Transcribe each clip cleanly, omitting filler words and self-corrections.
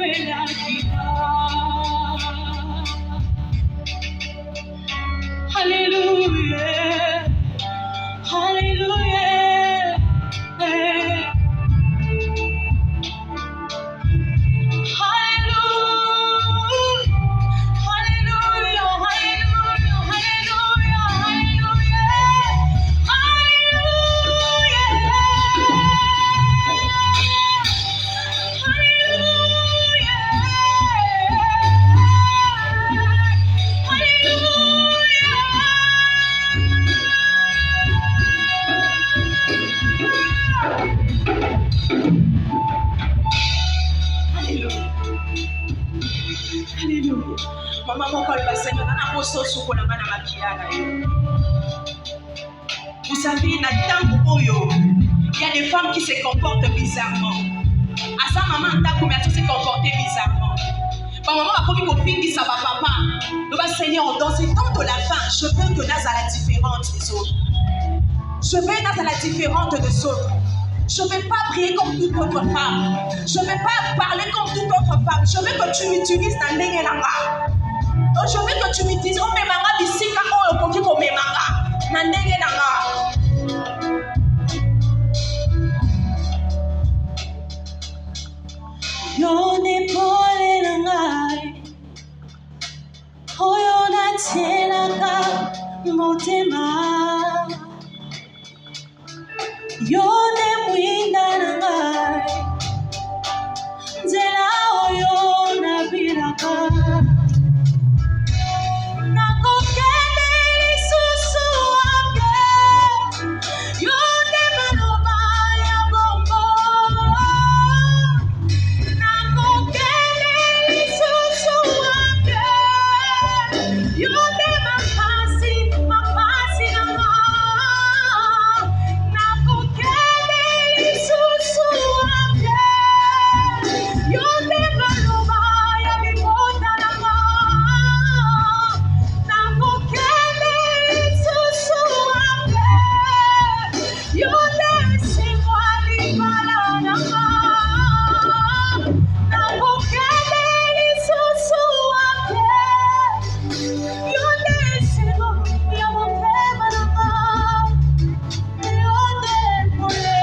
Hallelujah, hallelujah, Vous savez, il y a des femmes qui se comportent bizarrement. À sa maman, elle se comporter bizarrement. Ma maman a promis qu'au fin de sa papa, nous va Seigneur, dans ce temps de la fin, je veux que Naz à la différente des autres. Je veux Naz à la différente des autres. Je ne vais pas prier comme toute autre femme. Je ne vais pas parler comme toute autre femme. Je veux que tu m'utilises dans les langues. Je veux que tu m'utilises. Oh, mes mamas d'ici, quand on peut dire mes mamas. Dans les langues. Yo ne pole langai. Oyo na tienaka motema. Yo ne mwinda nangai. Nzela oyo na bilaka. Nakokende lisusu wake. Yo ne maloba ya bombo. Nakokende lisusu wake. Yo ne mapasi nanga. Nakokende lisusu wake. Yo ne maloba ya bibota nanga. Nakokende lisusu wake. Yo ne simwa libala nanga. Nakokende lisusu wake. Yo ne simwa ya motema nanga. Yo ne pole.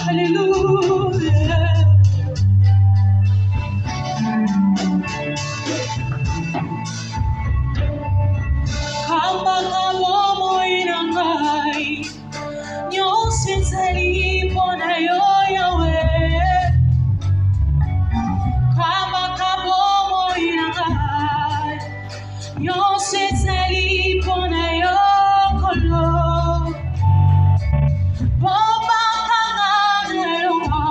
Hallelujah. Kamba kabomo inangai, nyonse zali pona yo Yahweh. Kamba kabomo inangai, nyonse zali pona yo Kolo. Bomba kanga na yonga,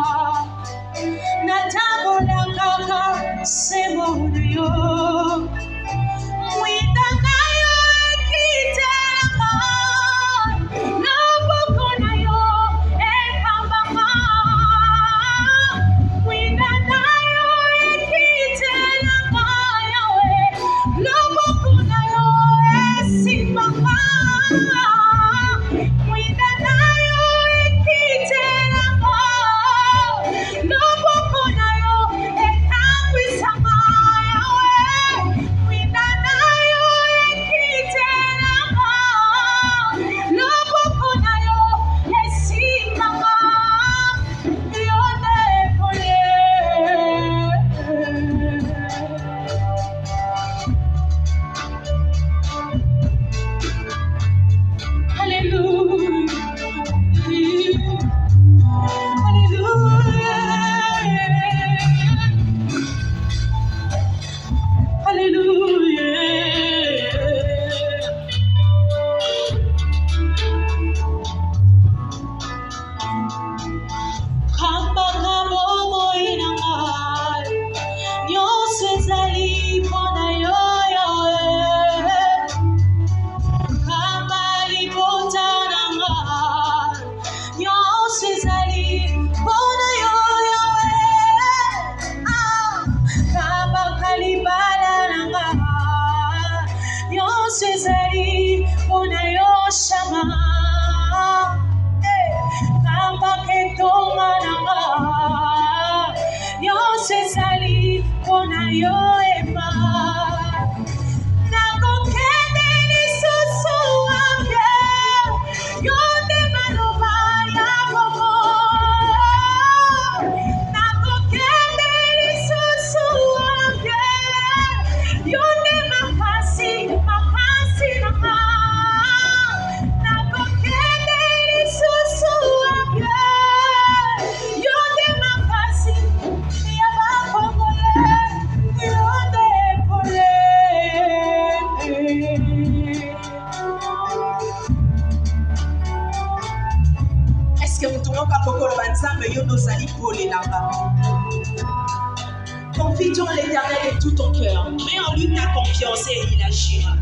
Confie-toi en l'Éternel de tout ton cœur. Mets en lui ta confiance et il agira.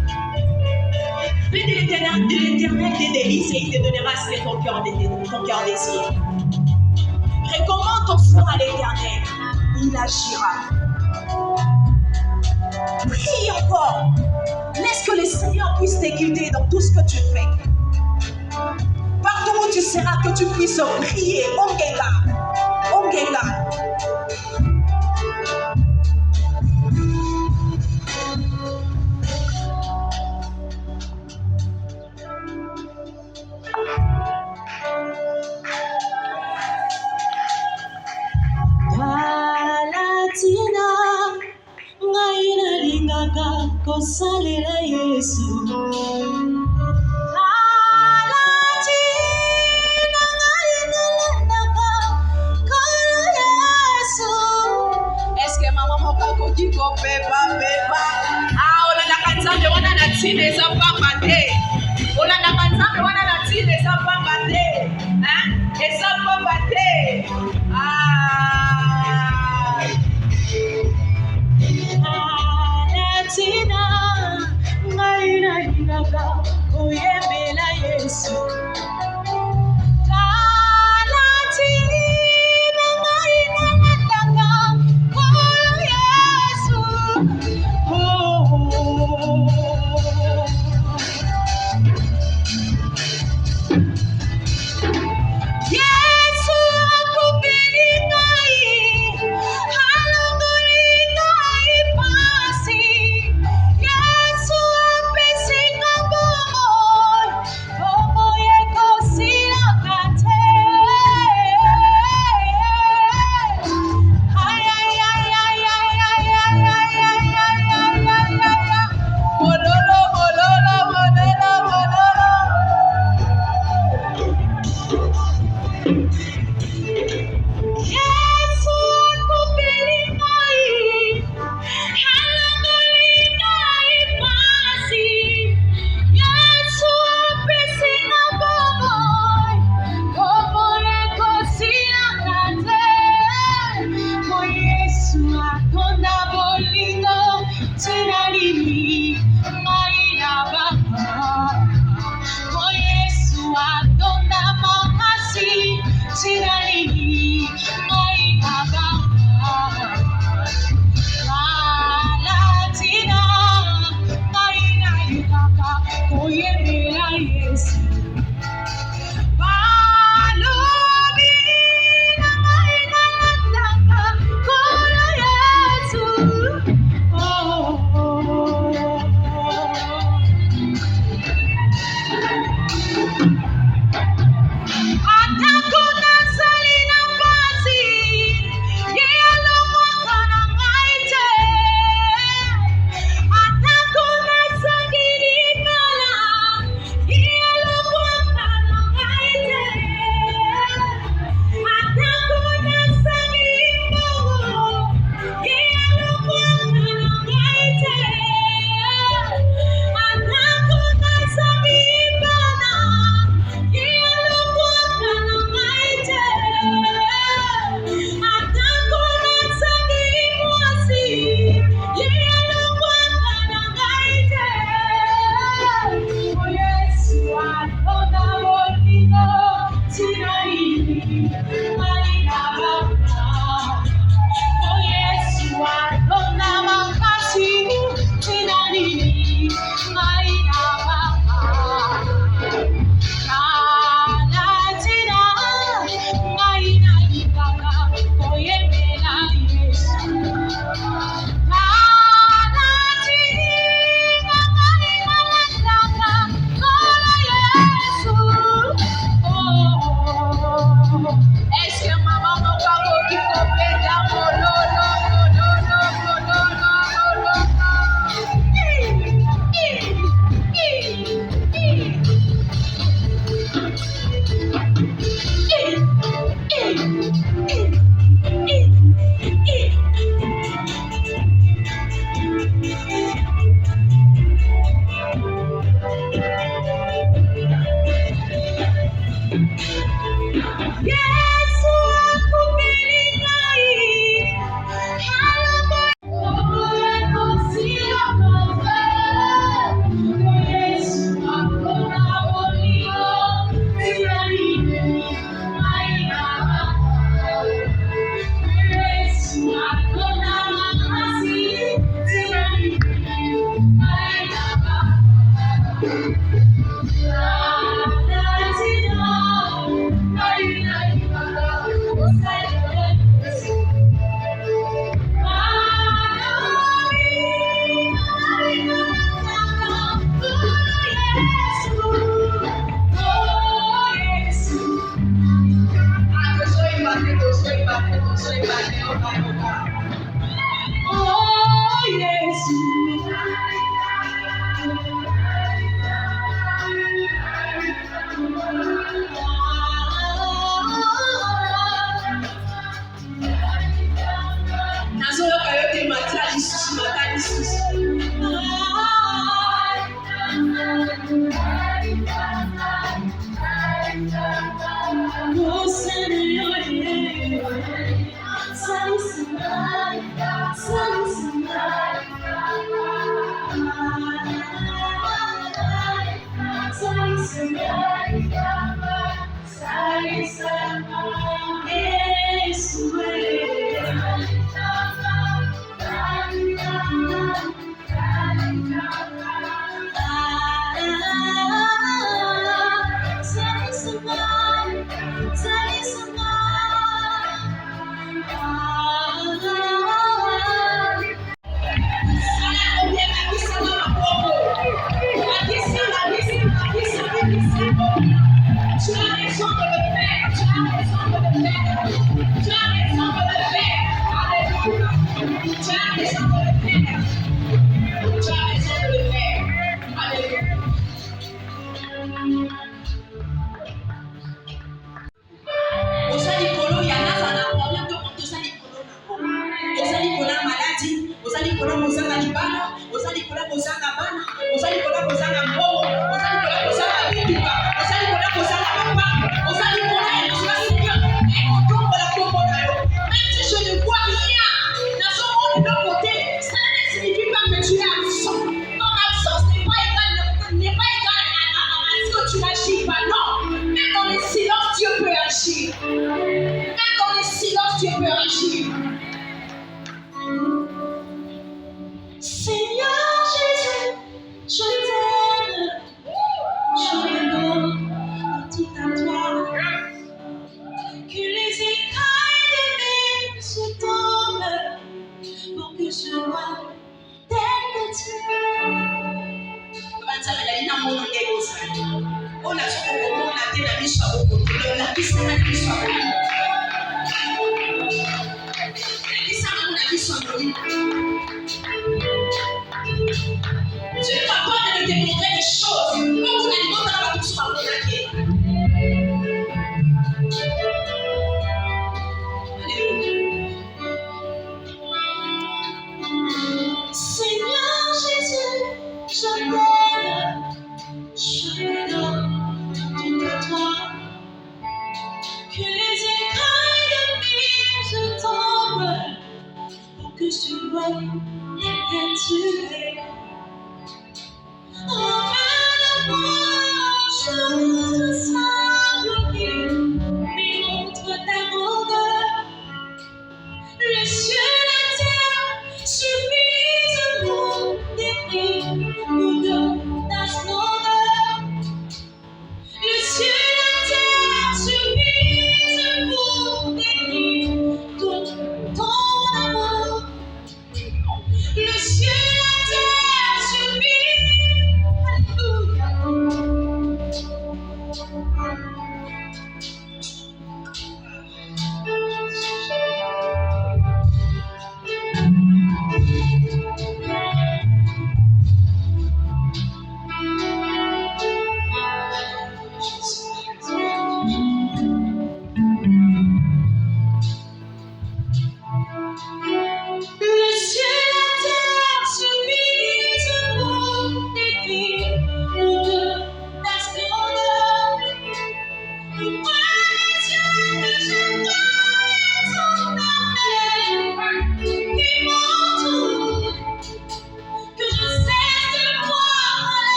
Fais de l'Éternel des délices et il te donnera ce que ton cœur désire. Recommande ton sort à l'Éternel. Il agira. Prie encore. Laisse que le Seigneur puisse te guider dans tout ce que tu fais. Partout où tu seras, que tu puisses prier. Ongenga. Palatina, ngaina lingaka kosalela Yesu. Palatina, ngaina lingaka kosalela Yesu. Est-ce que maman m'a pas dit qu'on fait pas? Ah, on a la canzone, on a la tine, les enfants matés. On a la canzone, on a la tine, les enfants matés. Hein? Les enfants matés. Ah. Palatina, ngaina lingaka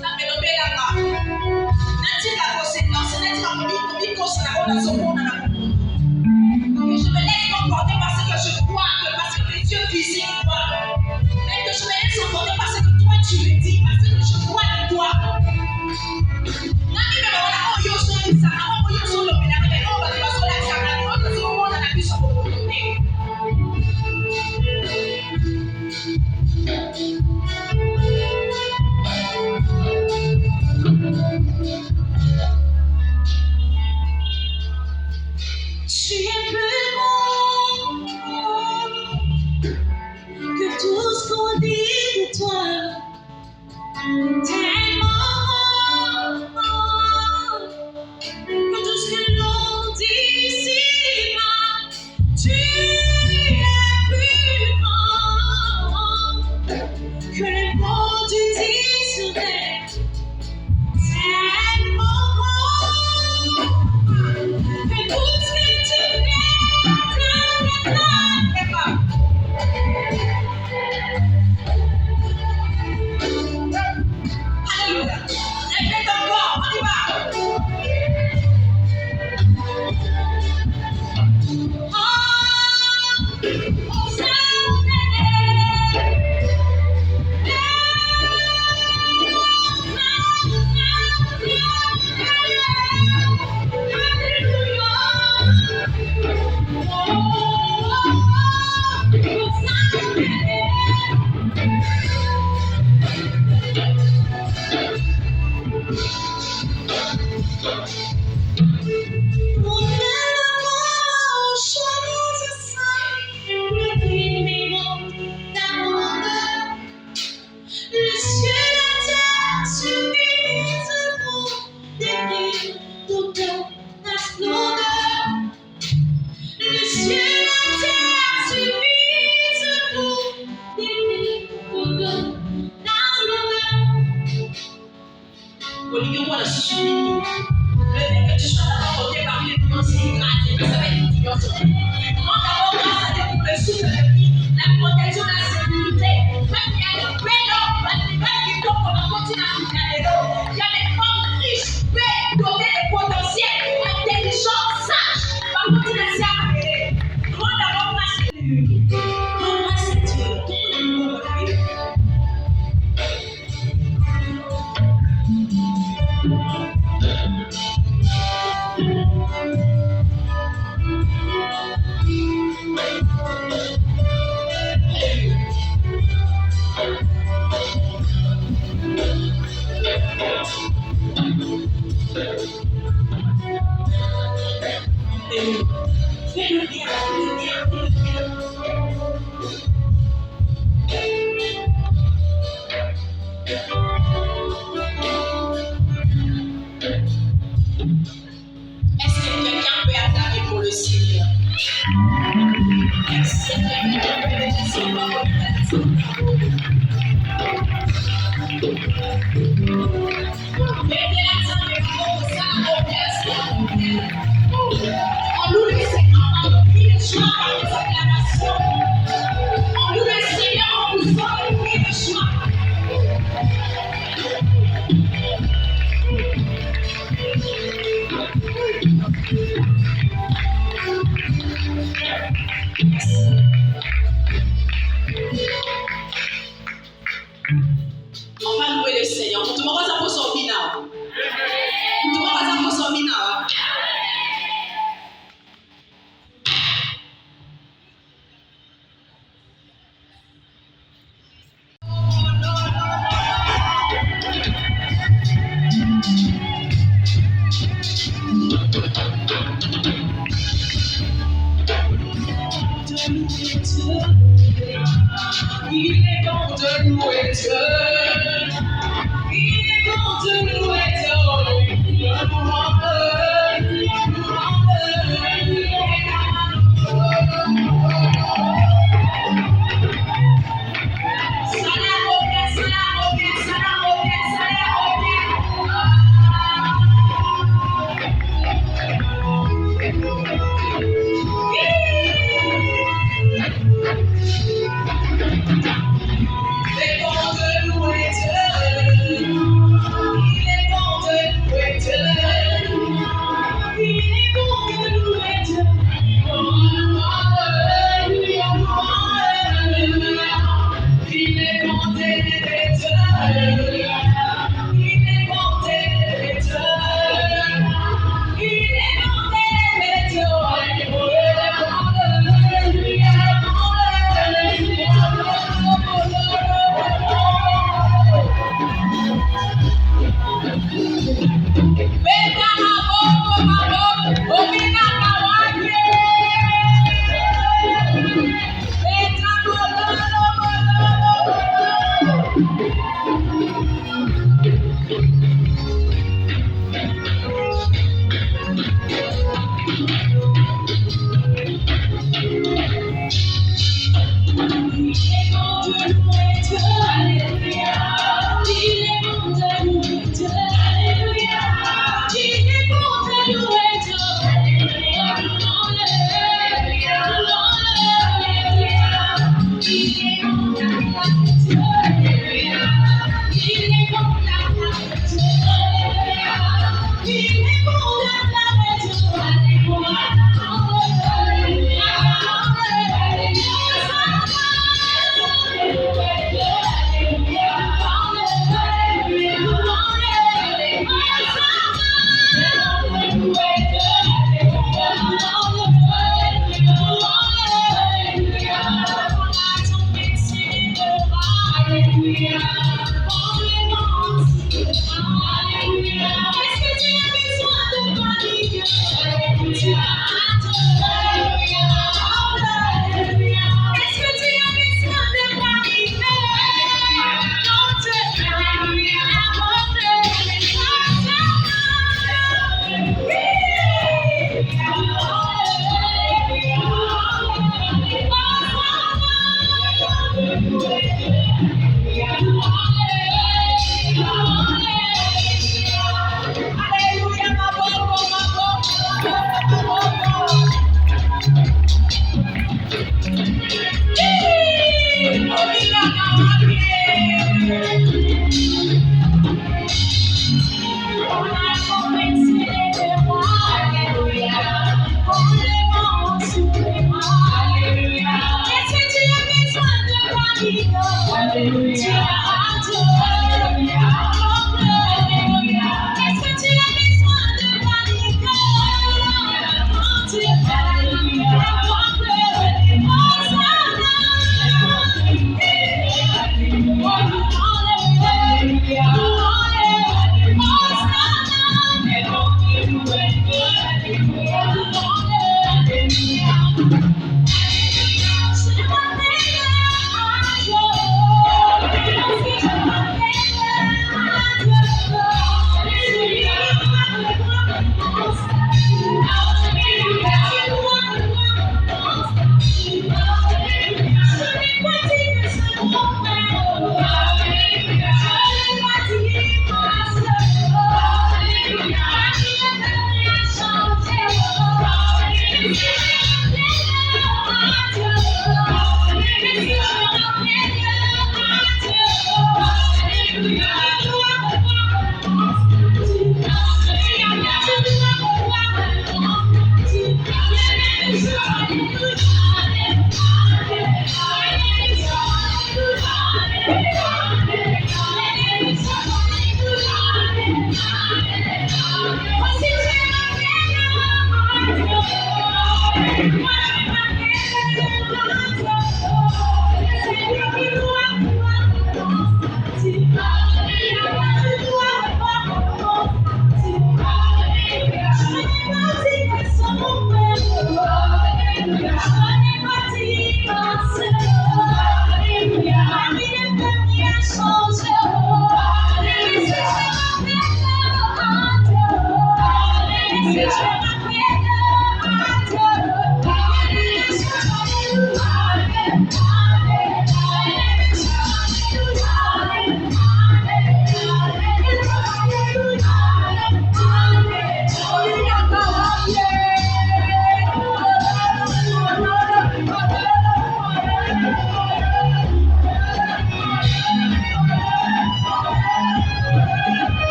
Ça fait lever la main. tellement que tout ce que l'on dit ici, tu es plus grand que les mots du dictionnaire. Tellement grand que tout ce que tu fais, alléluia. Répète encore, on y va. Est-ce que quelqu'un peut acclamer pour le Seigneur? Est-ce que quelqu'un peut acclamer pour le On loue le Seigneur, on prie le choix par les acclamations. On loue le Seigneur, on vous sort le cri de choix. On va louer le Seigneur. On te demande ça pour son final. On te demande ça pour son final. Il est bon de louer Dieu. Il est bon de louer Dieu. Il est